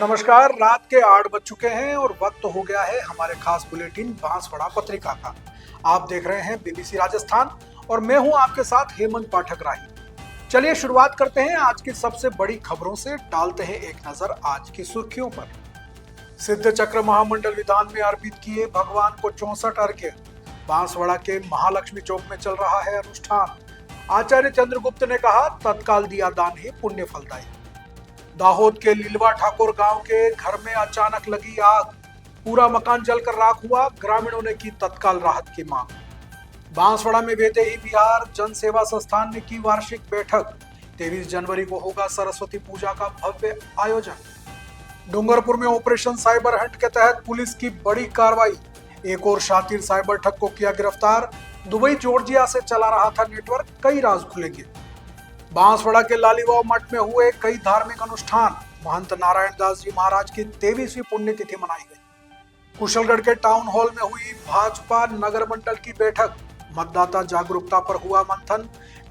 नमस्कार। रात के 8 बज चुके हैं और वक्त हो गया है हमारे खास बुलेटिन बांसवाड़ा पत्रिका का। आप देख रहे हैं बीबीसी राजस्थान और मैं हूं आपके साथ हेमंत पाठक राही। चलिए शुरुआत करते हैं आज की सबसे बड़ी खबरों से। डालते हैं एक नजर आज की सुर्खियों पर। सिद्ध चक्र महामंडल विधान में अर्पित किए भगवान को 64 अर्घ्य। बांसवाड़ा के महालक्ष्मी चौक में चल रहा है अनुष्ठान। आचार्य चंद्रगुप्त ने कहा, तत्काल दिया दान ही पुण्य फलदायी। दाहोद के लीलवा ठाकुर गांव के घर में अचानक लगी आग। पूरा मकान जलकर राख हुआ। ग्रामीणों ने की तत्काल राहत की मांग। बांसवाड़ा में वैदेही बिहार जन सेवा संस्थान ने की वार्षिक बैठक। 23 जनवरी को होगा सरस्वती पूजा का भव्य आयोजन। डूंगरपुर में ऑपरेशन साइबर हंट के तहत पुलिस की बड़ी कार्रवाई। एक और शातिर साइबर ठग को किया गिरफ्तार। दुबई जॉर्जिया से चला रहा था नेटवर्क। कई राज खुलेंगे। बांसवाड़ा के लालीवाव मठ में हुए कई धार्मिक अनुष्ठान। महंत नारायण दास जी महाराज की 23वीं पुण्यतिथि मनाई गई। कुशलगढ़ के टाउन हॉल में हुई भाजपा नगर मंडल की बैठक। मतदाता जागरूकता पर हुआ मंथन।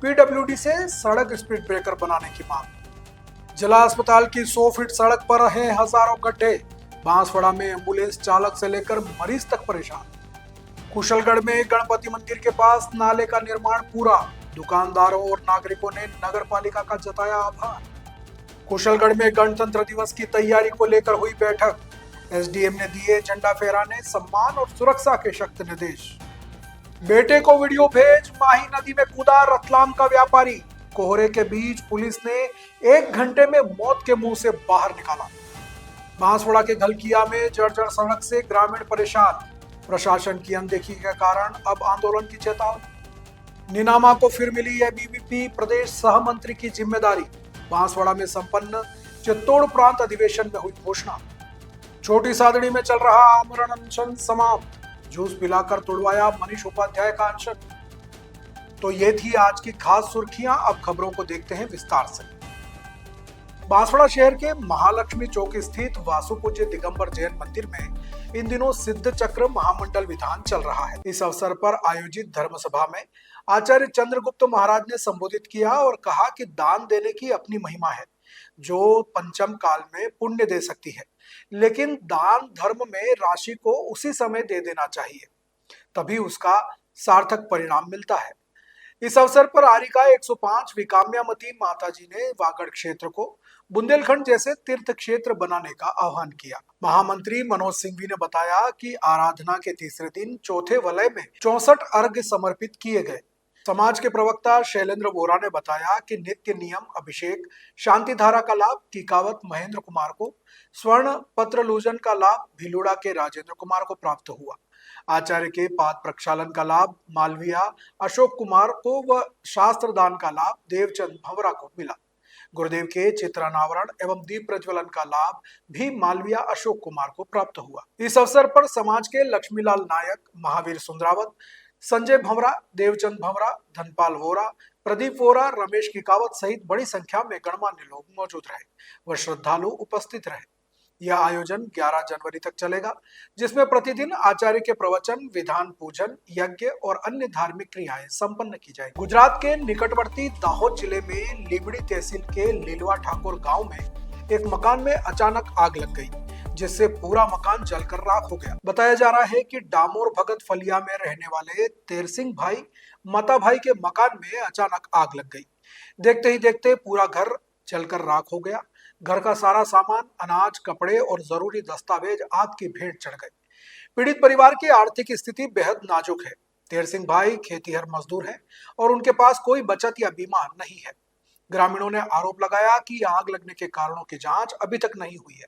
पीडब्ल्यूडी से सड़क स्पीड ब्रेकर बनाने की मांग। जिला अस्पताल की 100 फीट सड़क पर हैं हजारों गड्ढे। बांसवाड़ा में एम्बुलेंस चालक से लेकर मरीज तक परेशान। कुशलगढ़ में गणपति मंदिर के पास नाले का निर्माण पूरा। दुकानदारों और नागरिकों ने नगर पालिका का जताया आभार। कुशलगढ़ में गणतंत्र दिवस की तैयारी को लेकर हुई बैठक। एसडीएम ने दिए झंडा फहराने, सम्मान और सुरक्षा के सख्त निर्देश। बेटे को वीडियो भेज माही नदी में कूदा रतलाम का व्यापारी। कोहरे के बीच पुलिस ने 1 घंटे में मौत के मुंह से बाहर निकाला। बांसवाड़ा के घलकिया में जर्जर सड़क से ग्रामीण परेशान। प्रशासन की अनदेखी के कारण अब आंदोलन की चेतावनी। निनामा को फिर मिली है बीबीपी प्रदेश सह मंत्री की जिम्मेदारी। बांसवाड़ा में संपन्न चित्तौड़ प्रांत अधिवेशन में हुई घोषणा। छोटी सादड़ी में चल रहा आमरण अनशन समाप्त। जूस पिलाकर तुड़वाया मनीष उपाध्याय का अनशन। तो ये थी आज की खास सुर्खियां। अब खबरों को देखते हैं विस्तार से। बांसवाड़ा शहर के महालक्ष्मी चौक स्थित वासु पूज्य दिगंबर जैन मंदिर में इन दिनों सिद्ध चक्र महामंडल विधान चल रहा है। इस अवसर पर आयोजित धर्म सभा में आचार्य चंद्रगुप्त महाराज ने संबोधित किया और कहा कि दान देने की अपनी महिमा है जो पंचम काल में पुण्य दे सकती है, लेकिन दान धर्म में राशि को उसी समय दे देना चाहिए, तभी उसका सार्थक परिणाम मिलता है। इस अवसर पर आरिका 105 विकाम्यामती माताजी ने वागड़ क्षेत्र को बुंदेलखंड जैसे तीर्थ क्षेत्र बनाने का आह्वान किया। महामंत्री मनोज सिंघवी ने बताया कि आराधना के तीसरे दिन चौथे वलय में 64 अर्घ्य समर्पित किए गए। समाज के प्रवक्ता शैलेंद्र वोरा ने बताया कि नित्य नियम अभिषेक शांति धारा का लाभ टीकावत महेंद्र कुमार को, स्वर्ण पत्र लूजन का लाभ भिलुड़ा के राजेंद्र कुमार को प्राप्त हुआ। आचार्य के पाद प्रक्षालन का लाभ मालविया अशोक कुमार को व शास्त्र दान का लाभ देवचंद भंवरा को मिला। गुरुदेव के चित्रानावरण एवं दीप प्रज्वलन का लाभ भी मालविया अशोक कुमार को प्राप्त हुआ। इस अवसर पर समाज के लक्ष्मीलाल नायक, महावीर सुंदरावत, संजय भंवरा, देवचंद भंवरा, धनपाल वोरा, प्रदीप वोरा, रमेश किकावत सहित बड़ी संख्या में गणमान्य लोग मौजूद रहे व श्रद्धालु उपस्थित रहे। यह आयोजन 11 जनवरी तक चलेगा, जिसमें प्रतिदिन आचार्य के प्रवचन, विधान पूजन, यज्ञ और अन्य धार्मिक क्रियाएं संपन्न की जाएगी। गुजरात के निकटवर्ती दाहोद जिले में लीबड़ी तहसील के लीलवा ठाकुर गांव में एक मकान में अचानक आग लग गई, जिससे पूरा मकान जलकर राख हो गया। बताया जा रहा है कि डामोर भगत फलिया में रहने वाले तेरसिंह भाई मता भाई के मकान में अचानक आग लग गई। देखते ही देखते पूरा घर जलकर राख हो गया। घर का सारा सामान, अनाज, कपड़े और जरूरी दस्तावेज आग की भेंट चढ़ गए। पीड़ित परिवार की आर्थिक स्थिति बेहद नाजुक है। तेरसिंह भाई खेतीहर मजदूर हैं और उनके पास कोई बचत या बीमा नहीं है। ग्रामीणों ने आरोप लगाया कि आग लगने के कारणों की जांच अभी तक नहीं हुई है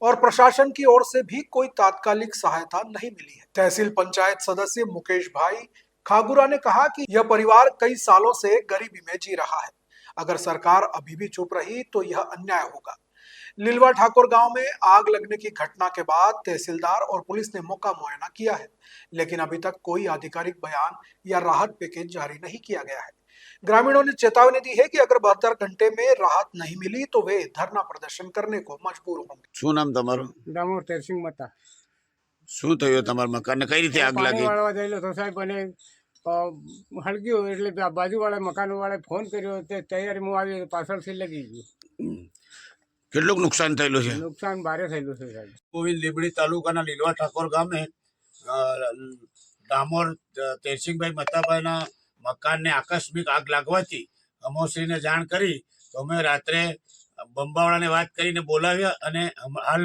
और प्रशासन की ओर से भी कोई तात्कालिक सहायता नहीं मिली है। तहसील पंचायत सदस्य मुकेश भाई खागुरा ने कहा कि यह परिवार कई सालों से गरीबी में जी रहा है। अगर सरकार अभी भी चुप रही तो यह अन्याय होगा। लीलवा ठाकुर गांव में आग लगने की घटना के बाद तहसीलदार और पुलिस ने मौका मुआयना किया है, लेकिन अभी तक कोई आधिकारिक बयान या राहत पैकेज जारी नहीं किया गया है। ग्रामीणों ने चेतावनी दी है कि अगर 72 घंटे में राहत नहीं मिली तो वे धरना प्रदर्शन करने को मजबूर होंगे। શું નામ તમારું? દામોર તેરસિંહ મતા શું થયું તમારા મકાનને? કઈ રીતે આગ પાણી લાગી? વાળવા ગયેલો તો સાહેબ અને હળગ્યું એટલે બાજુવાળા મકાનવાળાએ ફોન કર્યો તે તૈયારીમાં આવી પાછળથી લગી ગયું. કેટલુંક નુકસાન થયેલું છે? નુકસાન ભારે થયેલું છે સાહેબ. ગોવિંદ લીબડી તાલુકાના લીલવા ઠાકોર ગામે ડામોર તેરસિંગભાઈ મતાભાઈના મકાનને આકસ્મિક આગ લાગવાથી અમોશ્રીને જાણ કરી તો અમે રાત્રે બંબાવાળાને વાત કરીને બોલાવ્યા અને હાલ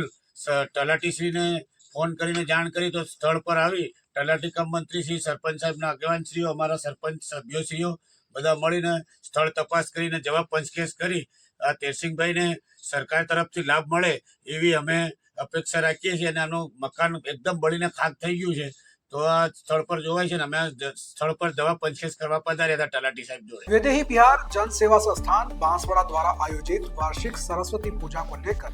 તલાટીશ્રીને ફોન કરીને જાણ કરી તો સ્થળ પર આવી તલાટી કમ મંત્રીશ્રી, સરપંચ સાહેબના આગેવાનશ્રીઓ, અમારા સરપંચ સભ્યોશ્રીઓ બધા મળીને સ્થળ તપાસ કરીને જવાબ પંચકેશ કરી આ તેરસિંગભાઈને સરકાર તરફથી લાભ મળે એવી અમે અપેક્ષા રાખીએ છીએ અને આનું મકાન એકદમ બળીને ખાક થઈ ગયું છે. તો આ સ્થળ પર જોવાય છે ને અમે સ્થળ પર જવાબ પંચકેશ કરવા પધાર્યા હતા તલાટી સાહેબ જોડે. वैदेही बिहार जन सेवा संस्थान बांसवाड़ा द्वारा आयोजित वार्षिक सरस्वती पूजा को लेकर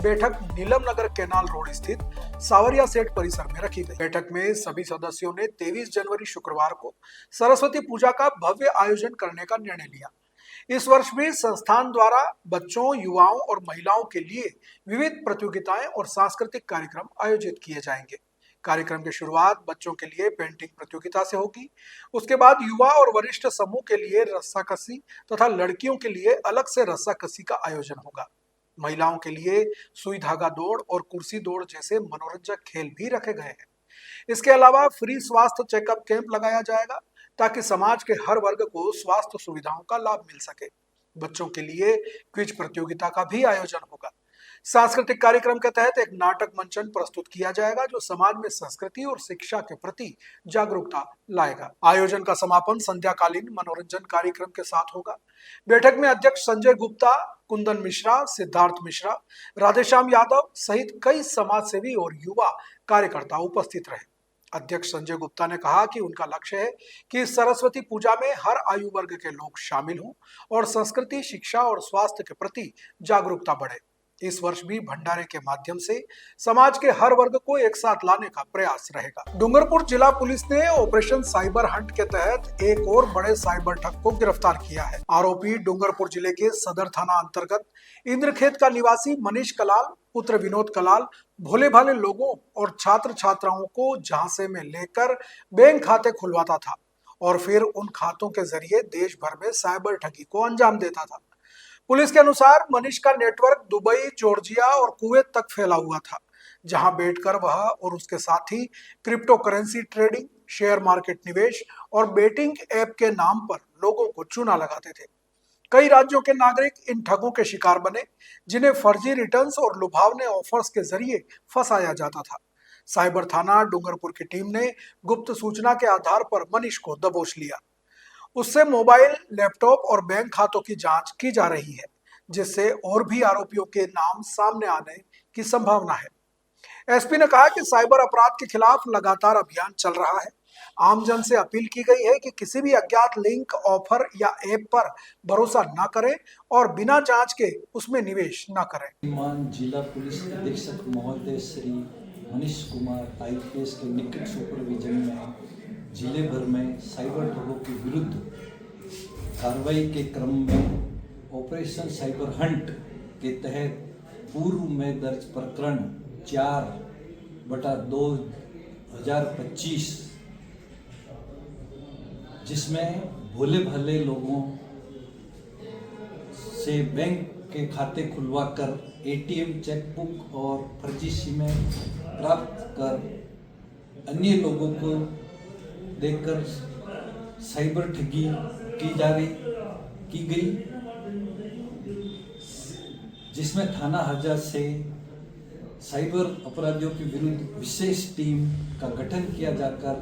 बैठक नीलम नगर कैनाल रोड स्थित सावरिया सेठ परिसर में रखी गई। बैठक में सभी सदस्यों ने 23 जनवरी शुक्रवार को सरस्वती पूजा का भव्य आयोजन करने का निर्णय लिया। इस वर्ष भी संस्थान द्वारा बच्चों, युवाओं और महिलाओं के लिए विविध प्रतियोगिताएं और सांस्कृतिक कार्यक्रम आयोजित किए जाएंगे। कार्यक्रम की शुरुआत बच्चों के लिए पेंटिंग प्रतियोगिता से होगी। उसके बाद युवा और वरिष्ठ समूह के लिए रस्साकसी तथा लड़कियों के लिए अलग से रस्साकसी का आयोजन होगा। महिलाओं के लिए सुई धागा दौड़ और कुर्सी दौड़ जैसे मनोरंजक खेल भी रखे गए हैं। इसके अलावा फ्री स्वास्थ्य चेकअप कैंप लगाया जाएगा ताकि समाज के हर वर्ग को स्वास्थ्य सुविधाओं का लाभ मिल सके। बच्चों के लिए क्विज प्रतियोगिता का भी आयोजन होगा। सांस्कृतिक कार्यक्रम के तहत एक नाटक मंचन प्रस्तुत किया जाएगा जो समाज में संस्कृति और शिक्षा के प्रति जागरूकता लाएगा। आयोजन का समापन संध्याकालीन मनोरंजन कार्यक्रम के साथ होगा। बैठक में अध्यक्ष संजय गुप्ता, कुंदन मिश्रा, सिद्धार्थ मिश्रा, राधेश्याम यादव सहित कई समाजसेवी और युवा कार्यकर्ता उपस्थित रहे। अध्यक्ष संजय गुप्ता ने कहा कि उनका लक्ष्य है कि सरस्वती पूजा में हर आयु वर्ग के लोग शामिल हों और संस्कृति, शिक्षा और स्वास्थ्य के प्रति जागरूकता बढ़े। इस वर्ष भी भंडारे के माध्यम से समाज के हर वर्ग को एक साथ लाने का प्रयास रहेगा। डूंगरपुर जिला पुलिस ने ऑपरेशन साइबर हंट के तहत एक और बड़े साइबर ठग को गिरफ्तार किया है। आरोपी डूंगरपुर जिले के सदर थाना अंतर्गत इंद्रखेत का निवासी मनीष कलाल पुत्र विनोद कलाल भोले भाले लोगों और छात्र छात्राओं को झांसे में लेकर बैंक खाते खुलवाता था और फिर उन खातों के जरिए देश भर में साइबर ठगी को अंजाम देता था। पुलिस के अनुसार मनीष का नेटवर्क दुबई, जॉर्जिया और कुवैत तक फैला हुआ था, जहां बैठकर वह और उसके साथी crypto currency trading, share market निवेश और बेटिंग ऐप के नाम पर लोगों को चूना लगाते थे। कई राज्यों के नागरिक इन ठगों के शिकार बने, जिन्हें फर्जी रिटर्न्स और लुभावने ऑफर्स के जरिए फंसाया जाता था। साइबर थाना डूंगरपुर की टीम ने गुप्त सूचना के आधार पर मनीष को दबोच लिया। उससे मोबाइल, लैपटॉप और बैंक खातों की जांच की जा रही है, जिससे और भी आरोपियों के नाम सामने आने की संभावना है। एसपी ने कहा कि साइबर अपराध के खिलाफ लगातार अभियान चल रहा है। आमजन से अपील की गई है कि किसी भी अज्ञात लिंक, ऑफर या ऐप पर भरोसा न करें और बिना जांच के उसमें निवेश न करें। मान जिला पुलिस अधीक्षक महोदय श्री मनीष कुमार IPS के निकट सुपरविजन में जिले भर में साइबर ठगों के विरुद्ध कार्रवाई के क्रम में ऑपरेशन साइबर हंट के तहत पूर्व में दर्ज प्रकरण 4/2025 जिसमें भोले भाले लोगों से बैंक के खाते खुलवाकर ATM, चेकबुक और फर्जी सिमें प्राप्त कर अन्य लोगों को देकर साइबर ठगी की गई, जिसमें थाना हजा से साइबर अपराधियों के विरुद्ध विशेष टीम का गठन किया जाकर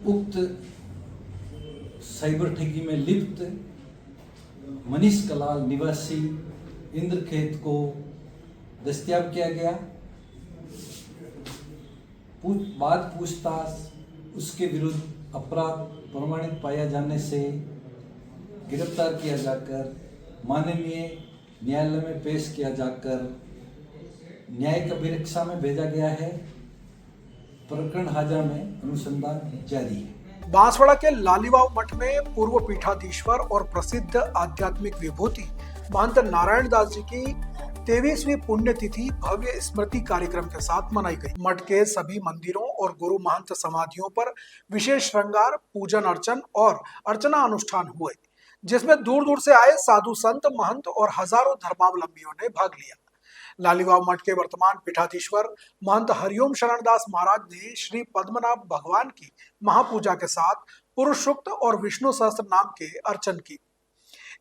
उक्त साइबर ठगी में लिप्त मनीष कलाल निवासी इंद्रखेत को दस्तयाब किया गया। बाद पूछताछ उसके विरुद्ध अपराध प्रमाणित पाया जाने से गिरफ्तार किया जाकर माननीय न्यायालय में पेश किया जाकर न्यायिक अभिरक्षा में भेजा गया है। प्रकरण हाजा में अनुसंधान जारी है। बांसवाड़ा के लालीबाव मठ में पूर्व पीठाधीश्वर और प्रसिद्ध आध्यात्मिक विभूति महंत नारायण दास जी की 23वीं पुण्यतिथि भव्य स्मृति कार्यक्रम के साथ मनाई गई। मठ के सभी मंदिरों और गुरु महंत समाधियों पर विशेष श्रृंगार, पूजन अर्चन और अर्चना अनुष्ठान हुए, जिसमें दूर दूर से आए साधु संत, महंत और हजारों धर्मावलंबियों ने भाग लिया। लालीवाव मठ के वर्तमान पीठाधीश्वर महंत हरिओम शरणदास महाराज ने श्री पद्मनाभ भगवान की महापूजा के साथ पुरुष सूक्त और विष्णु सहस्त्र नाम के अर्चन की।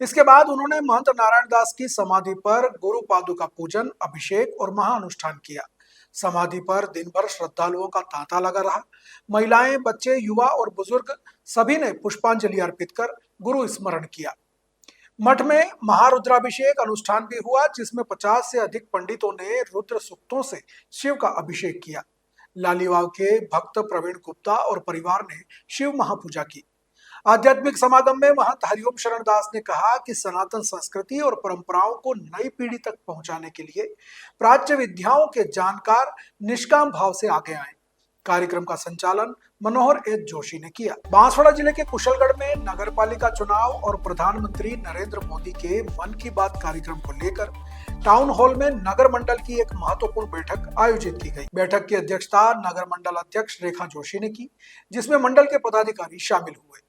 इसके बाद उन्होंने महंत नारायण दास की समाधि पर गुरु पादुका पूजन, अभिषेक और महाअनुष्ठान किया। समाधि पर दिन भर श्रद्धालुओं का तांता लगा रहा। महिलाएं, बच्चे, युवा और बुजुर्ग सभी ने पुष्पांजलि अर्पित कर गुरु स्मरण किया। मठ में महारुद्राभिषेक अनुष्ठान भी हुआ, जिसमें 50 से अधिक पंडितों ने रुद्र सूक्तों से शिव का अभिषेक किया। लालीवाव के भक्त प्रवीण गुप्ता और परिवार ने शिव महापूजा की। आध्यात्मिक समागम में महंत हरिओम शरणदास ने कहा कि सनातन संस्कृति और परंपराओं को नई पीढ़ी तक पहुंचाने के लिए प्राच्य विद्याओं के जानकार निष्काम भाव से आगे आए। कार्यक्रम का संचालन मनोहर एच जोशी ने किया। बांसवाड़ा जिले के कुशलगढ़ में नगरपालिका चुनाव और प्रधानमंत्री नरेंद्र मोदी के मन की बात कार्यक्रम को लेकर टाउन हॉल में नगर मंडल की एक महत्वपूर्ण बैठक आयोजित की गई। बैठक की अध्यक्षता नगर मंडल अध्यक्ष रेखा जोशी ने की, जिसमें मंडल के पदाधिकारी शामिल हुए।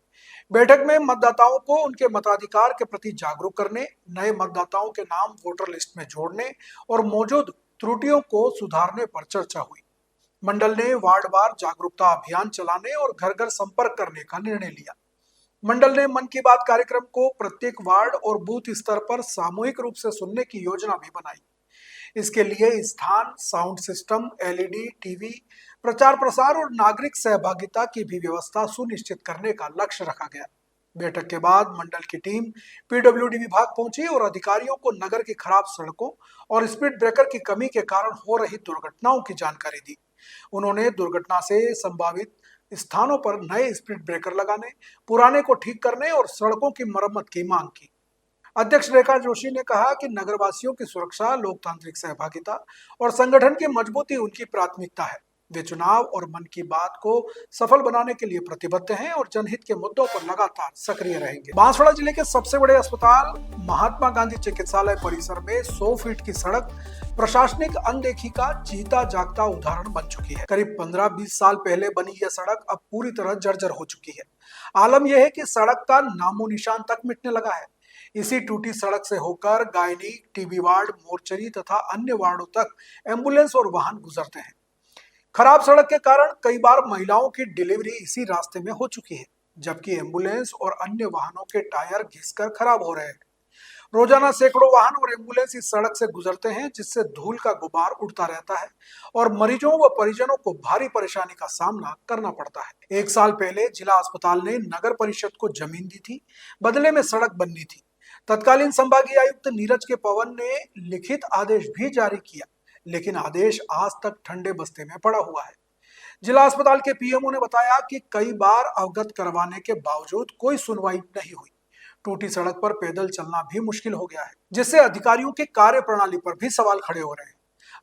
बैठक में मतदाताओं को उनके मताधिकार के प्रति जागरूक करने, नए मतदाताओं के नाम वोटर लिस्ट में जोड़ने और मौजूद त्रुटियों को सुधारने पर चर्चा हुई। मंडल ने वार्डवार जागरूकता अभियान चलाने और घर घर संपर्क करने का निर्णय लिया। मंडल ने मन की बात कार्यक्रम को प्रत्येक वार्ड और बूथ स्तर पर सामूहिक रूप से सुनने की योजना भी बनाई। इसके लिए स्थान, साउंड सिस्टम, एलईडी, टीवी, प्रचार प्रसार और नागरिक सहभागिता की भी व्यवस्था सुनिश्चित करने का लक्ष्य रखा गया। बैठक के बाद मंडल की टीम पीडब्ल्यूडी विभाग पहुंची और अधिकारियों को नगर की खराब सड़कों और स्पीड ब्रेकर की कमी के कारण हो रही दुर्घटनाओं की जानकारी दी। उन्होंने दुर्घटना से संभावित स्थानों पर नए स्पीड ब्रेकर लगाने, पुराने को ठीक करने और सड़कों की मरम्मत की मांग की। अध्यक्ष रेखा जोशी ने कहा कि नगरवासियों की सुरक्षा, लोकतांत्रिक सहभागिता और संगठन की मजबूती उनकी प्राथमिकता है। वे चुनाव और मन की बात को सफल बनाने के लिए प्रतिबद्ध हैं और जनहित के मुद्दों पर लगातार सक्रिय रहेंगे। बांसवाड़ा जिले के सबसे बड़े अस्पताल महात्मा गांधी चिकित्सालय परिसर में 100 फीट की सड़क प्रशासनिक अनदेखी का जीता जागता उदाहरण बन चुकी है। करीब 15-20 साल पहले बनी यह सड़क अब पूरी तरह जर्जर हो चुकी है। आलम यह है कि सड़क का नामो निशान तक मिटने लगा है। इसी टूटी सड़क से होकर गायनिक, टीबी वार्ड, मोर्चरी तथा अन्य वार्डों तक एम्बुलेंस और वाहन गुजरते हैं। खराब सड़क के कारण कई बार महिलाओं की डिलीवरी इसी रास्ते में हो चुकी है, जबकि एम्बुलेंस और अन्य वाहनों के टायर घिसकर खराब हो रहे हैं। रोजाना सैकड़ों वाहन और एम्बुलेंस इस सड़क से गुजरते हैं, जिससे धूल का गुबार उड़ता रहता है और मरीजों व परिजनों को भारी परेशानी का सामना करना पड़ता है। 1 साल पहले जिला अस्पताल ने नगर परिषद को जमीन दी थी, बदले में सड़क बननी थी। तत्कालीन संभागीय आयुक्त नीरज के पवन ने लिखित आदेश भी जारी किया, लेकिन आदेश आज तक ठंडे बस्ते में पड़ा हुआ है। जिला अस्पताल के पीएमओ ने बताया कि कई बार अवगत करवाने के बावजूद कोई सुनवाई नहीं हुई। टूटी सड़क पर पैदल चलना भी मुश्किल हो गया है, जिससे अधिकारियों की कार्य प्रणाली पर भी सवाल खड़े हो रहे हैं।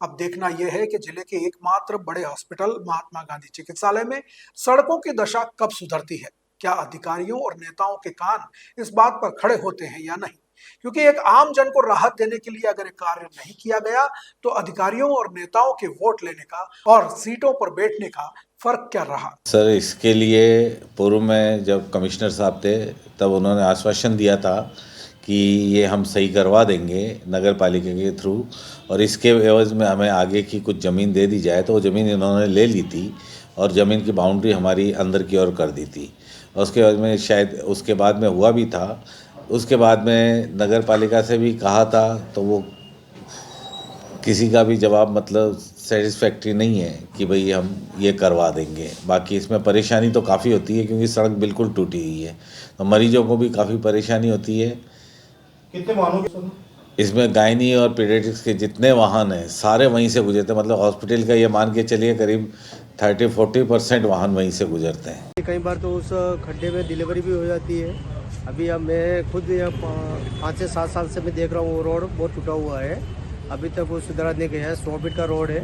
अब देखना यह है कि जिले के एकमात्र बड़े हॉस्पिटल महात्मा गांधी चिकित्सालय में सड़कों की दशा कब सुधरती है। क्या अधिकारियों और नेताओं के कान इस बात पर खड़े होते हैं या नहीं, क्योंकि एक आम जन को राहत देने के लिए अगर कार्य नहीं किया गया तो अधिकारियों और नेताओं के वोट लेने का और सीटों पर बैठने का फर्क क्या रहा। सर, इसके लिए पूर्व में जब कमिश्नर साहब थे तब उन्होंने आश्वासन दिया था कि ये हम सही करवा देंगे नगर पालिका के थ्रू, और इसके एवज में हमें आगे की कुछ ज़मीन दे दी जाए। तो वो ज़मीन इन्होंने ले ली थी और ज़मीन की बाउंड्री हमारी अंदर की ओर कर दी थी। और उसके बाद में शायद उसके बाद में हुआ भी था। उसके बाद में नगर पालिका से भी कहा था, तो वो किसी का भी जवाब मतलब सेटिस्फैक्ट्री नहीं है कि भाई हम ये करवा देंगे। बाकी इसमें परेशानी तो काफ़ी होती है, क्योंकि सड़क बिल्कुल टूटी हुई है, तो मरीजों को भी काफ़ी परेशानी होती है। कितने वाहनों के इसमें गायनी और पीडियाट्रिक्स के जितने वाहन हैं सारे वहीं से गुजरते हैं। मतलब हॉस्पिटल का ये मान के चलिए करीब 30-40% वाहन वहीं से गुजरते हैं। कई बार तो उस खड्डे में डिलीवरी भी हो जाती है। अभी अब मैं खुद 5 से 7 साल से मैं देख रहा हूँ वो रोड बहुत टूटा हुआ है, अभी तक वो सुधारा नहीं गया है। 100 फीट का रोड है,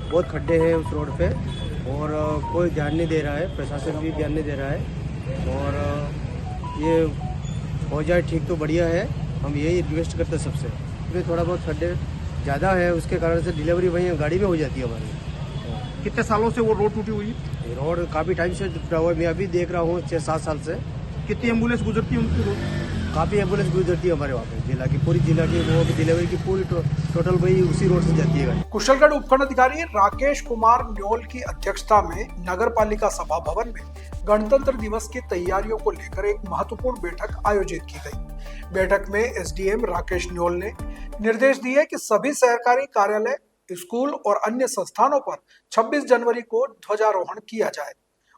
बहुत खड्डे हैं उस रोड पे और कोई ध्यान नहीं दे रहा है, प्रशासन भी ध्यान नहीं दे रहा है। और ये हो जाए ठीक तो बढ़िया है, हम यही रिक्वेस्ट करते हैं सबसे। क्योंकि थोड़ा बहुत खड्डे ज़्यादा है, उसके कारण से डिलीवरी वहीं गाड़ी में हो जाती है हमारी। कितने सालों से वो रोड टूटी हुई है? रोड काफ़ी टाइम से टूटा हुआ है, मैं अभी देख रहा हूँ 6-7 साल से। कितनी एम्बुलेंस गुजरती है उनकी रोड? काफ़ी एम्बुलेंस गुजरती है हमारे वहाँ पे, जिला की पूरी, जिला की वो डिलीवरी की पूरी टोटल वही उसी रोड से जाती है गाड़ी। कुशलगढ़ उपखंड अधिकारी राकेश कुमार न्योल की अध्यक्षता में नगर पालिका सभा भवन में गणतंत्र दिवस की तैयारियों को लेकर एक महत्वपूर्ण बैठक आयोजित की गई। बैठक में एसडीएम राकेश न्योल ने निर्देश दिए कि सभी सरकारी कार्यालय, स्कूल और अन्य संस्थानों पर 26 जनवरी को ध्वजारोहण किया जाए।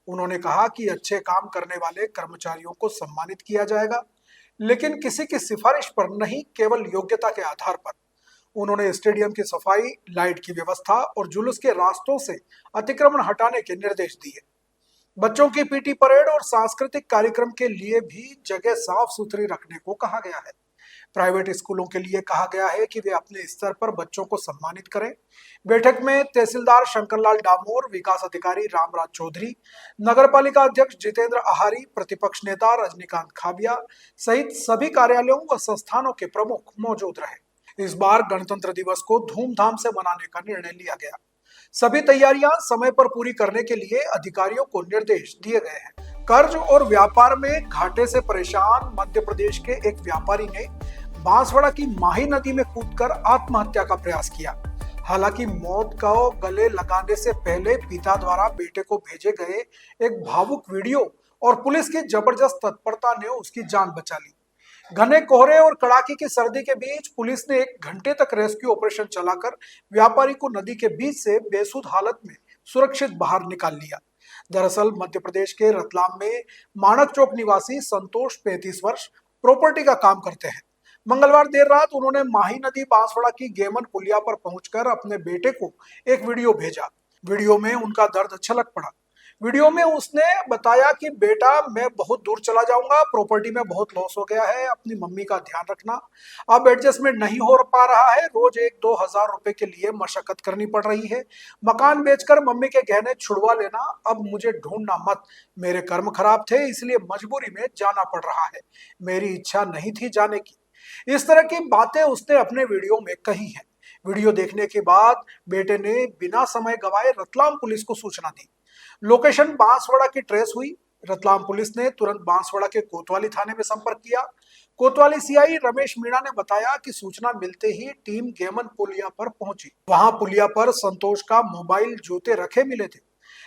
उन्होंने कहा कि अच्छे काम करने वाले कर्मचारियों को सम्मानित किया जाएगा, लेकिन किसी की सिफारिश पर नहीं, केवल योग्यता के आधार पर। उन्होंने स्टेडियम की सफाई, लाइट की व्यवस्था और जुलूस के रास्तों से अतिक्रमण हटाने के निर्देश दिए। बच्चों की पीटी परेड और सांस्कृतिक कार्यक्रम के लिए भी जगह साफ सुथरी रखने को कहा गया है। प्राइवेट स्कूलों के लिए कहा गया है कि वे अपने स्तर पर बच्चों को सम्मानित करें। बैठक में तहसीलदार शंकरलाल डामोर, विकास अधिकारी रामराज चौधरी, नगरपालिका अध्यक्ष जितेंद्र आहारी, प्रतिपक्ष नेता रजनीकांत खाबिया सहित सभी कार्यालयों व संस्थानों के प्रमुख मौजूद रहे। इस बार गणतंत्र दिवस को धूमधाम से मनाने का निर्णय लिया गया। सभी तैयारियां समय पर पूरी करने के लिए अधिकारियों को निर्देश दिए गए हैं। कर्ज और व्यापार में घाटे से परेशान मध्य प्रदेश के एक व्यापारी ने बांसवाड़ा की माही नदी में कूदकर आत्महत्या का प्रयास किया। हालांकि मौत को गले लगाने से पहले पिता द्वारा बेटे को भेजे गए एक भावुक वीडियो और पुलिस की जबरदस्त तत्परता ने उसकी जान बचा ली। घने कोहरे और कड़ाके की सर्दी के बीच पुलिस ने 1 घंटे तक रेस्क्यू ऑपरेशन चलाकर व्यापारी को नदी के बीच से बेसुध हालत में सुरक्षित बाहर निकाल लिया। दरअसल मध्य प्रदेश के रतलाम में माणक चौक निवासी संतोष 35 वर्ष प्रॉपर्टी का काम करते हैं। मंगलवार देर रात उन्होंने माही नदी बांसवाड़ा की गेमन पुलिया पर पहुंचकर अपने बेटे को एक वीडियो भेजा। वीडियो में उनका दर्द छलक पड़ा। वीडियो में उसने बताया कि बेटा, मैं बहुत दूर चला जाऊंगा, प्रॉपर्टी में बहुत लॉस हो गया है, अपनी मम्मी का ध्यान रखना, अब एडजस्टमेंट नहीं हो पा रहा है, रोज 1-2 हजार रुपए के लिए मशक्कत करनी पड़ रही है, मकान बेचकर मम्मी के गहने छुड़वा लेना, अब मुझे ढूंढना मत, मेरे कर्म खराब थे इसलिए मजबूरी में जाना पड़ रहा है, मेरी इच्छा नहीं थी जाने की। इस तरह की बातें उसने अपने वीडियो में कही हैं। वीडियो देखने के बाद बेटे ने बिना समय गवाए रतलाम पुलिस को सूचना दी। लोकेशन बांसवाड़ा की ट्रेस हुई। रतलाम पुलिस ने तुरंत बांसवाड़ा के कोतवाली थाने में संपर्क किया। कोतवाली सीआई रमेश मीणा ने बताया कि सूचना मिलते ही टीम गेमन पुलिया पर पहुंची। वहां पुलिया पर संतोष का मोबाइल, जूते रखे मिले थे।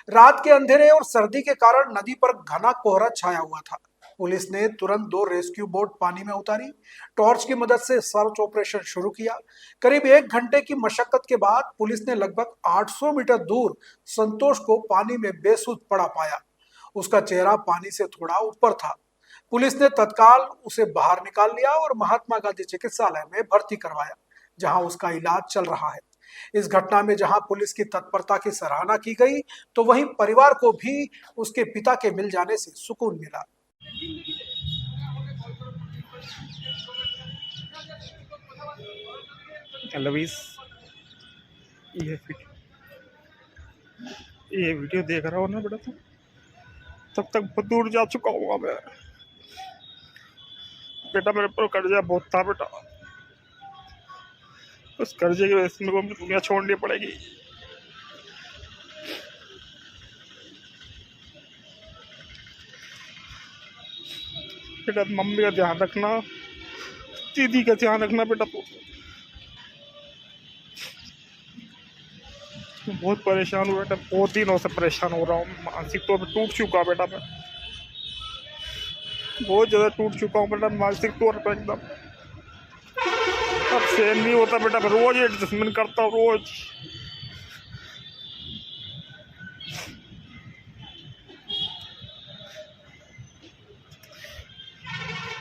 रात के अंधेरे और सर्दी के कारण नदी पर घना कोहरा छाया हुआ था। पुलिस ने तुरंत 2 रेस्क्यू बोट पानी में उतारी, टॉर्च की मदद से सर्च ऑपरेशन शुरू किया। करीब 1 घंटे की मशक्कत के बाद पुलिस ने लगभग 800 मीटर दूर संतोष को पानी में बेसुध पड़ा पाया। उसका चेहरा पानी से थोड़ा ऊपर था। पुलिस ने तत्काल उसे बाहर निकाल लिया और महात्मा गांधी चिकित्सालय में भर्ती करवाया, जहां उसका इलाज चल रहा है। इस घटना में जहां पुलिस की तत्परता की सराहना की गई, तो वहीं परिवार को भी उसके पिता के मिल जाने से सुकून मिला। लवीस, ये वीडियो देख रहा हो ना बेटा, तुम तब तक बहुत दूर जा चुका हूँ मैं बेटा। मेरे पर कर्जा बहुत था बेटा, उस कर्जे की वजह से मेरे को दुनिया छोड़नी पड़ेगी। बेटा मम्मी का ध्यान रखना, दीदी का ध्यान रखना बेटा। तो बहुत परेशान हूँ बेटा, बहुत दिनों से परेशान हो रहा हूँ, मानसिक तौर पर टूट चुका बेटा, मैं बहुत ज़्यादा टूट चुका हूँ बेटा, मानसिक तौर पर एकदम। अब सहन नहीं होता बेटा, मैं रोज एडजस्टमेंट करता हूँ, रोज।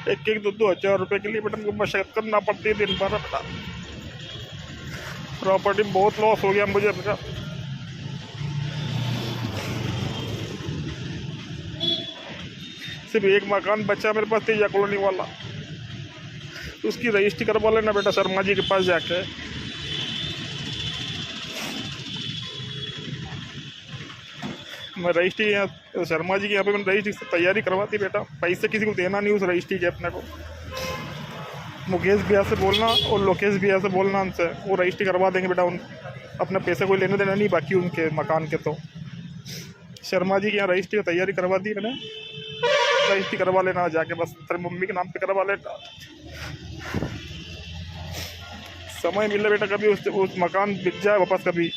एक 2 हजार रुपए के लिए बेटा मुझको मशक्कत करना पड़ती है दिन भर बेटा। प्रॉपर्टी बहुत लॉस हो गया मुझे बेटा। सिर्फ एक मकान बचा मेरे पास तेजा कॉलोनी वाला, उसकी रजिस्ट्री करवा लेना बेटा शर्मा जी के पास जाके। मैं रजिस्ट्री यहाँ शर्मा जी के यहाँ पे मैंने रजिस्ट्री से तैयारी करवाती बेटा, पैसे किसी को देना नहीं उस रजिस्ट्री के अपने को। मुकेश भैया से बोलना और लोकेश भैया से बोलना, उनसे वो रजिस्ट्री करवा देंगे बेटा। उन अपने पैसे कोई लेने देना नहीं बाकी उनके मकान के। तो शर्मा जी के यहाँ रजिस्ट्री की तैयारी करवा दी मैंने, रजिस्ट्री करवा लेना जाके, बस तेरी मम्मी के नाम पे करवा लेना। समय मिले बेटा कभी उस मकान बिक जाए वापस कभी,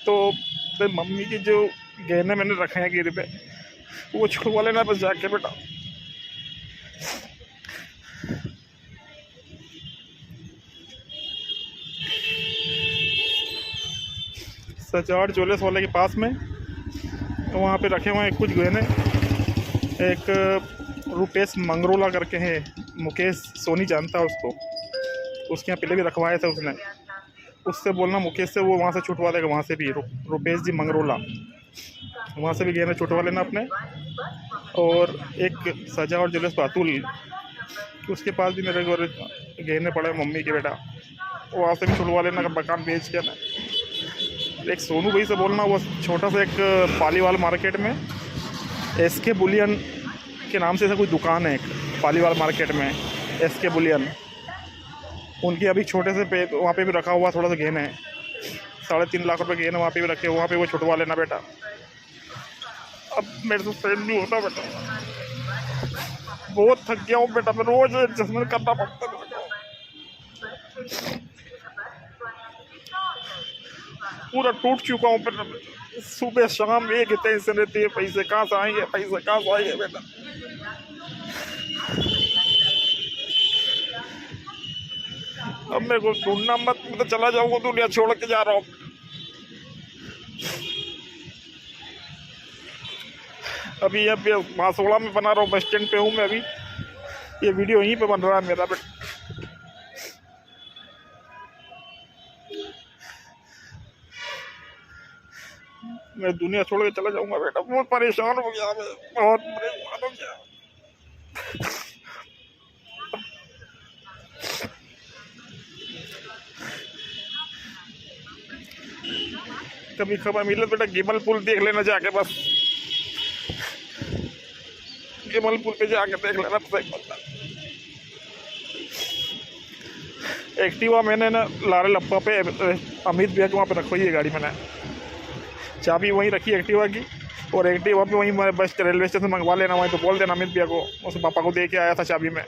तो तेरी मम्मी की जो गहने मैंने रखे हैं गिर पे वो छुड़वा लेना बस जाके बेटा। सजावट ज्वेलर्स वाले के पास में वहाँ पे रखे हुए हैं कुछ गहने। एक रुपेश मंगरोला करके है, मुकेश सोनी जानता है उसको, उसके यहाँ पहले भी रखवाए थे उसने। उससे बोलना मुकेश से, वो वहाँ से छुटवा देगा, वहाँ से भी रुपेश जी मंगरोला, वहाँ से भी गहने छुटवा लेना अपने। और एक सजावट ज्वेलर्स बातुल, उसके पास भी मेरे गहने पड़े मम्मी के बेटा, वहाँ से भी छुटवा लेना मकान बेच के ना। एक सोनू भाई से बोलना, वो छोटा सा एक पालीवाल मार्केट में SK बुलियन के नाम से कोई दुकान है एक पालीवाल मार्केट में, SK बुलियन, उनकी अभी छोटे से वहाँ पे भी रखा हुआ थोड़ा सा गहने है, 3.5 लाख रुपए गहने वहाँ पे भी रखे, वहाँ पे वो छुटवा लेना बेटा। अब मेरे से सेल नहीं होता बेटा, बहुत थक गया हूँ बेटा, मैं रोज एडजस्टमेंट करना पड़ता है। पूरा टूट चुका हूँ बेटा, सुबह शाम एक टेंशन रहती है, पैसे कहाँ से आएंगे, पैसे कहाँ से आएंगे बेटा। अब मेरे को ढूंढना मत, मैं तो चला जाऊंगा, दुनिया छोड़ के जा रहा हूँ। अभी मासोड़ा में बना रहा हूँ, बस स्टैंड पे हूँ मैं अभी, ये वीडियो यहीं पे बन रहा है मेरा बेटा। मैं दुनिया छोड़ के चला जाऊंगा बेटा, बहुत परेशान हो गया मैं, बहुत परेशान हो गया। कभी खबर मिले बेटा गिमल पुल देख लेना जाके, बस गिमल पुल पे जाके देख लेना। एक्टिवा मैंने ना लारे लप्पा पे अमित भैया के वहाँ पे रखवाई है गाड़ी, मैंने चाबी वहीं रखी एक्टिवा की, और एक्टिवा पे वहीं मैं बस रेलवे स्टेशन मंगवा लेना, वहीं तो बोल देना अमित भैया को, उस पापा को दे के आया था चाबी में,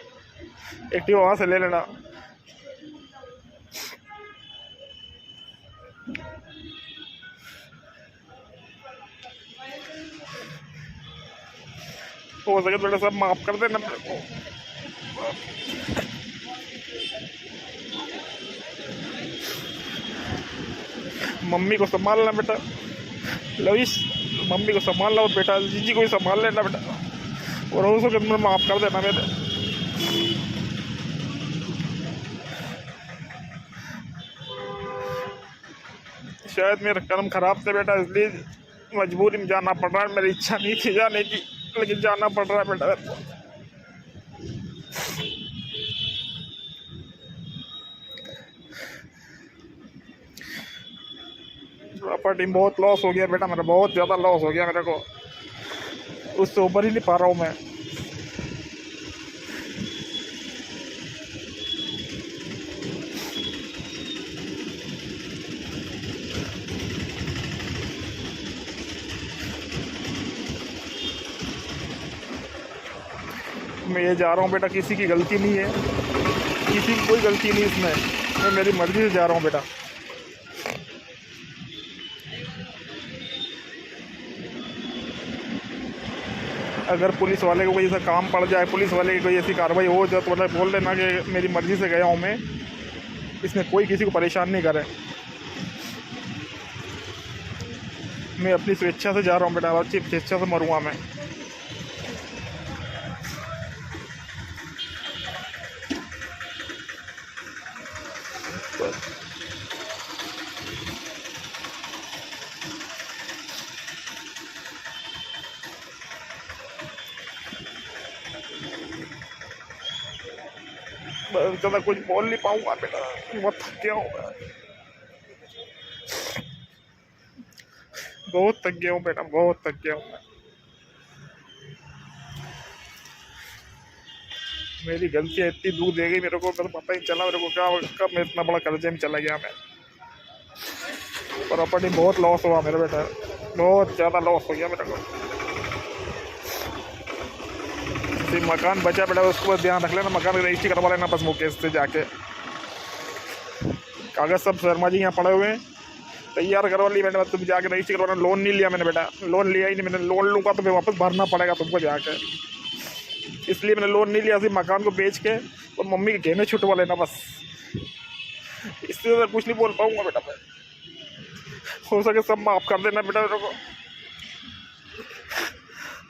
एक्टिवा वहाँ से ले लेना। हो सके बेटा सब माफ कर देना मेरे को। मम्मी को संभालना बेटा, लविश मम्मी को संभालना, और बेटा जीजी को भी संभाल लेना बेटा, और उसको के अंदर माफ कर देना मेरे। शायद मेरा कर्म खराब थे बेटा, इसलिए मजबूरी में जाना पड़ रहा है, मेरी इच्छा नहीं थी जाने की, लेकिन जाना पड़ रहा है बेटा। प्रॉपर्टी में बहुत लॉस हो गया बेटा मेरा, बहुत ज़्यादा लॉस हो गया मेरे को, उससे ऊपर ही नहीं पा रहा हूँ मैं। मैं ये जा रहा हूँ बेटा, किसी की गलती नहीं है, किसी की कोई गलती नहीं इसमें, मैं मेरी मर्जी से जा रहा हूँ बेटा। अगर पुलिस वाले को कोई ऐसा काम पड़ जाए, पुलिस वाले की कोई ऐसी कार्रवाई हो जाए, तो मतलब बोल देना कि मेरी मर्जी से गया हूँ मैं, इसमें कोई किसी को परेशान नहीं करे। मैं अपनी स्वेच्छा से जा रहा हूँ बेटा, अच्छी स्वेच्छा से मरूँगा मैं। ज़्यादा कुछ बोल नहीं पाऊंगा बेटा, बहुत थक गया हूँ, बहुत थक गया हूँ बेटा, बहुत थक गया हूँ मैं। मेरी गलती है, इतनी दूर दे गई मेरे को, मेरे को पता ही चला मेरे को क्या, कब मैं इतना बड़ा कर्जे में चला गया मैं। प्रॉपर्टी बहुत लॉस हुआ मेरा बेटा, बहुत ज़्यादा लॉस हो गया मेरे को। सिर्फ मकान बचा बेटा, उसको बस ध्यान रख लेना, मकान रजिस्ट्री करवा लेना बस मुकेश से जाके। कागज सब शर्मा जी यहाँ पड़े हुए हैं, तैयार करवा ली मैंने, तुम जाके रजिस्ट्री करवाना। लोन नहीं लिया मैंने बेटा, लोन लिया ही नहीं मैंने। लोन लूँगा तो फिर वापस भरना पड़ेगा तुमको जाके, इसलिए मैंने लोन नहीं लिया। सिर्फ मकान को बेच के और मम्मी के गहने छुटवा लेना बस, इससे कुछ नहीं बोल पाऊंगा बेटा मैं। हो सके सब माफ कर देना बेटा मेरे को।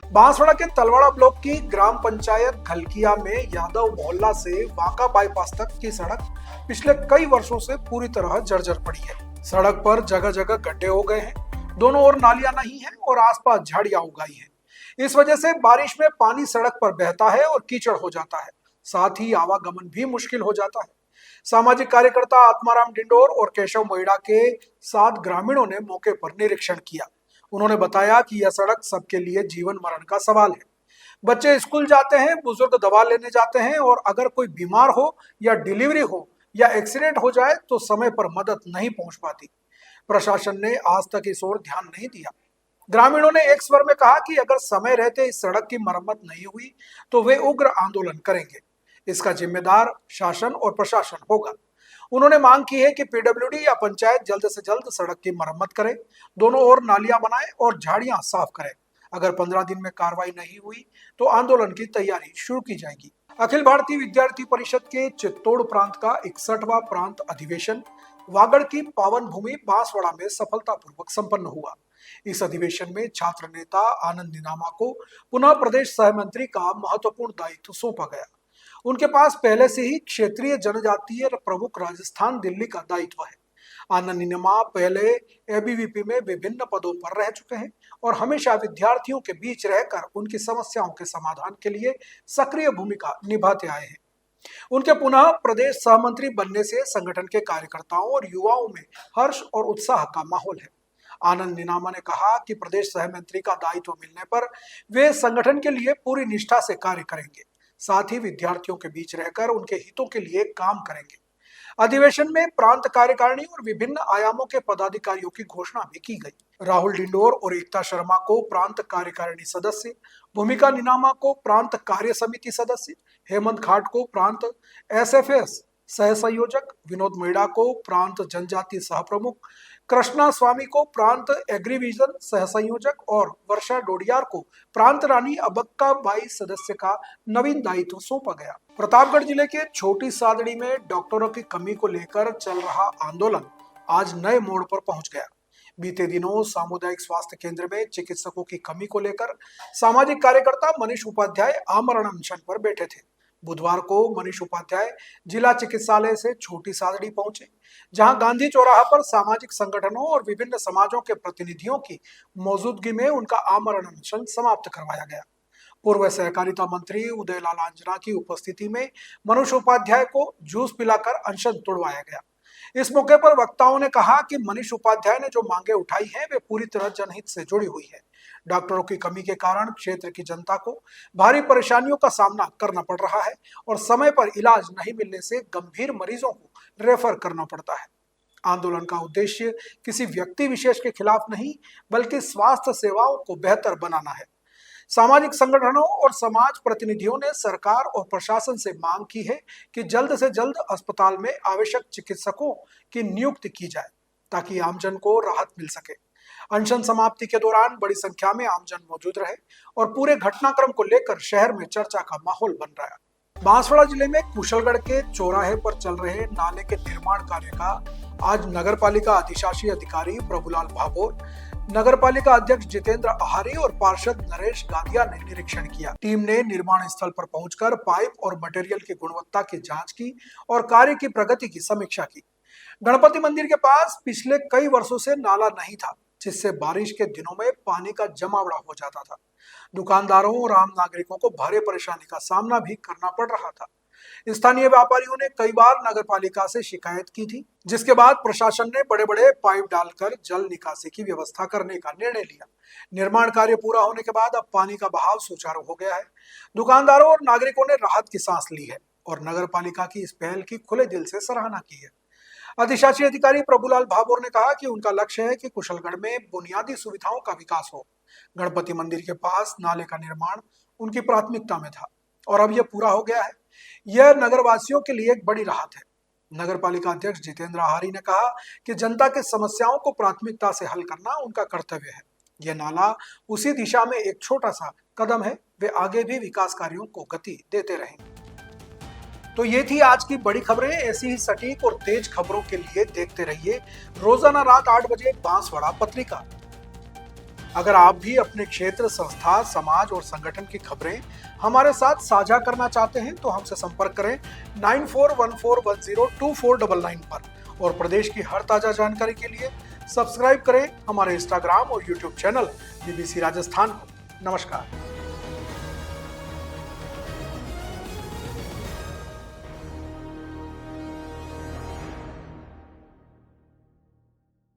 बांसवाड़ा के तलवाड़ा ब्लॉक की ग्राम पंचायत खलकिया में यादव मोहल्ला से वांका बाईपास तक की सड़क पिछले कई वर्षों से पूरी तरह जर्जर पड़ी है। सड़क पर जगह जगह गड्ढे हो गए हैं, दोनों ओर नालियां नहीं है और आसपास झाड़ियां उगाई है। इस वजह से बारिश में पानी सड़क पर बहता है और कीचड़ हो जाता है, साथ ही आवागमन भी मुश्किल हो जाता है। सामाजिक कार्यकर्ता आत्माराम डिंडोर और केशव मोइडा के साथ ग्रामीणों ने मौके पर निरीक्षण किया। उन्होंने बताया कि यह सड़क सबके लिए जीवन मरण का सवाल है। बच्चे स्कूल जाते हैं, बुजुर्ग दवा लेने जाते हैं और अगर कोई बीमार हो या डिलीवरी हो या एक्सीडेंट हो जाए तो समय पर मदद नहीं पहुंच पाती। प्रशासन ने आज तक इस ओर ध्यान नहीं दिया। ग्रामीणों ने एक स्वर में कहा कि अगर समय रहते इस सड़क की मरम्मत नहीं हुई तो वे उग्र आंदोलन करेंगे। इसका जिम्मेदार शासन और प्रशासन होगा। उन्होंने मांग की है कि पीडब्ल्यूडी या पंचायत जल्द से जल्द सड़क की मरम्मत करे, दोनों ओर नालियां बनाए और झाड़ियां साफ करे। अगर 15 दिन में कार्रवाई नहीं हुई तो आंदोलन की तैयारी शुरू की जाएगी। अखिल भारतीय विद्यार्थी परिषद के चित्तौड़ प्रांत का 61वां प्रांत अधिवेशन वागड़ की पावन भूमि बांसवाड़ा में सफलतापूर्वक संपन्न हुआ। इस अधिवेशन में छात्र नेता आनंद निनामा को पुनः प्रदेश सह मंत्री का महत्वपूर्ण दायित्व सौंपा गया। उनके पास पहले से ही क्षेत्रीय जनजातीय प्रमुख राजस्थान दिल्ली का दायित्व है। आनंद निनामा पहले एबीवीपी में विभिन्न पदों पर रह चुके हैं और हमेशा विद्यार्थियों के बीच रहकर उनकी समस्याओं के समाधान के लिए सक्रिय भूमिका निभाते आए हैं। उनके पुनः प्रदेश सहमंत्री बनने से संगठन के कार्यकर्ताओं और युवाओं में हर्ष और उत्साह का माहौल है। आनंद निनामा ने कहा कि प्रदेश सहमंत्री का दायित्व मिलने पर वे संगठन के लिए पूरी निष्ठा से कार्य करेंगे, साथ ही विद्यार्थियों के बीच रहकर उनके हितों के लिए काम करेंगे। अधिवेशन में प्रांत कार्यकारिणी और विभिन्न आयामों के पदाधिकारियों की घोषणा भी की गई। राहुल डिंडोर और एकता शर्मा को प्रांत कार्यकारिणी सदस्य, भूमिका निनामा को प्रांत कार्य समिति सदस्य, हेमंत खाट को प्रांत एसएफएस सह संयोजक, विनोद मेड़ा को प्रांत जनजाति सह प्रमुख, कृष्णा स्वामी को प्रांत एग्रीविजन सह संयोजक और वर्षा डोडियार को प्रांत रानी अबक्का बाई सदस्य का नवीन दायित्व सौंपा गया। प्रतापगढ़ जिले के छोटी सादड़ी में डॉक्टरों की कमी को लेकर चल रहा आंदोलन आज नए मोड़ पर पहुंच गया। बीते दिनों सामुदायिक स्वास्थ्य केंद्र में चिकित्सकों की कमी को लेकर सामाजिक कार्यकर्ता मनीष उपाध्याय आमरण अनशन पर बैठे थे। बुधवार को मनीष उपाध्याय जिला चिकित्सालय से छोटी सादड़ी पहुंचे, जहां गांधी चौराहा पर सामाजिक संगठनों और विभिन्न समाजों के प्रतिनिधियों की मौजूदगी में उनका आमरण अनशन समाप्त करवाया गया। पूर्व सहकारिता मंत्री उदयलाल आंजना की उपस्थिति में मनीष उपाध्याय को जूस पिलाकर अनशन तोड़वाया गया। इस मौके पर वक्ताओं ने कहा कि मनीष उपाध्याय ने जो मांगे उठाई हैं वे पूरी तरह जनहित से जुड़ी हुई है। डॉक्टरों की कमी के कारण क्षेत्र की जनता को भारी परेशानियों का सामना करना पड़ रहा है और समय पर इलाज नहीं मिलने से गंभीर मरीजों को रेफर करना पड़ता है। आंदोलन का उद्देश्य किसी व्यक्ति विशेष के खिलाफ नहीं, बल्कि स्वास्थ्य सेवाओं को बेहतर बनाना है। सामाजिक संगठनों और समाज प्रतिनिधियों ने सरकार और प्रशासन से मांग की है कि जल्द से जल्द अस्पताल में आवश्यक चिकित्सकों की नियुक्ति की जाए ताकि आमजन को राहत मिल सके। अनशन समाप्ति के दौरान बड़ी संख्या में आमजन मौजूद रहे और पूरे घटनाक्रम को लेकर शहर में चर्चा का माहौल बन रहा है। बांसवाड़ा जिले में कुशलगढ़ के चौराहे पर चल रहे नाले के निर्माण कार्य का आज नगर पालिका अधिशासी अधिकारी प्रभुलाल भाभोर, नगर पालिका अध्यक्ष जितेंद्र आहारी और पार्षद नरेश गादिया ने निरीक्षण किया। टीम ने निर्माण स्थल पर पहुंचकर पाइप और मटेरियल की गुणवत्ता की जांच की और कार्य की प्रगति की समीक्षा की। गणपति मंदिर के पास पिछले कई वर्षों से नाला नहीं था, जिससे बारिश के दिनों में पानी का जमावड़ा हो जाता था। दुकानदारों और आम नागरिकों को भारी परेशानी का सामना भी करना पड़ रहा था। स्थानीय व्यापारियों ने कई बार नगर पालिका से शिकायत की थी, जिसके बाद प्रशासन ने बड़े बड़े पाइप डालकर जल निकासी की व्यवस्था करने का निर्णय लिया। निर्माण कार्य पूरा होने के बाद अब पानी का बहाव सुचारू हो गया है। दुकानदारों और नागरिकों ने राहत की सांस ली है और नगर पालिका की इस पहल की खुले दिल से सराहना की है। अधिशासी अधिकारी प्रभुलाल भाभोर ने कहा कि उनका लक्ष्य है कि कुशलगढ़ में बुनियादी सुविधाओं का विकास हो। गणपति मंदिर के पास नाले का निर्माण उनकी प्राथमिकता में था। और अब यह पूरा हो गया है। यह नगरवासियों के लिए एक बड़ी राहत है। नगर पालिका अध्यक्ष जितेंद्र आहारी ने कहा कि जनता के समस्याओं को प्राथमिकता से हल करना उनका कर्तव्य है। यह नाला उसी दिशा में एक छोटा सा कदम है। वे आगे भी विकास कार्यों को गति देते रहेंगे। तो ये थी आज की बड़ी खबरें। ऐसी ही सटीक और तेज खबरों के लिए देखते रहिए रोजाना रात 8 बजे बांसवाड़ा पत्रिका। अगर आप भी अपने क्षेत्र, संस्था, समाज और संगठन की खबरें हमारे साथ साझा करना चाहते हैं तो हमसे संपर्क करें 9414102499 पर। और प्रदेश की हर ताजा जानकारी के लिए सब्सक्राइब करें हमारे इंस्टाग्राम और यूट्यूब चैनल BBC राजस्थान को। नमस्कार।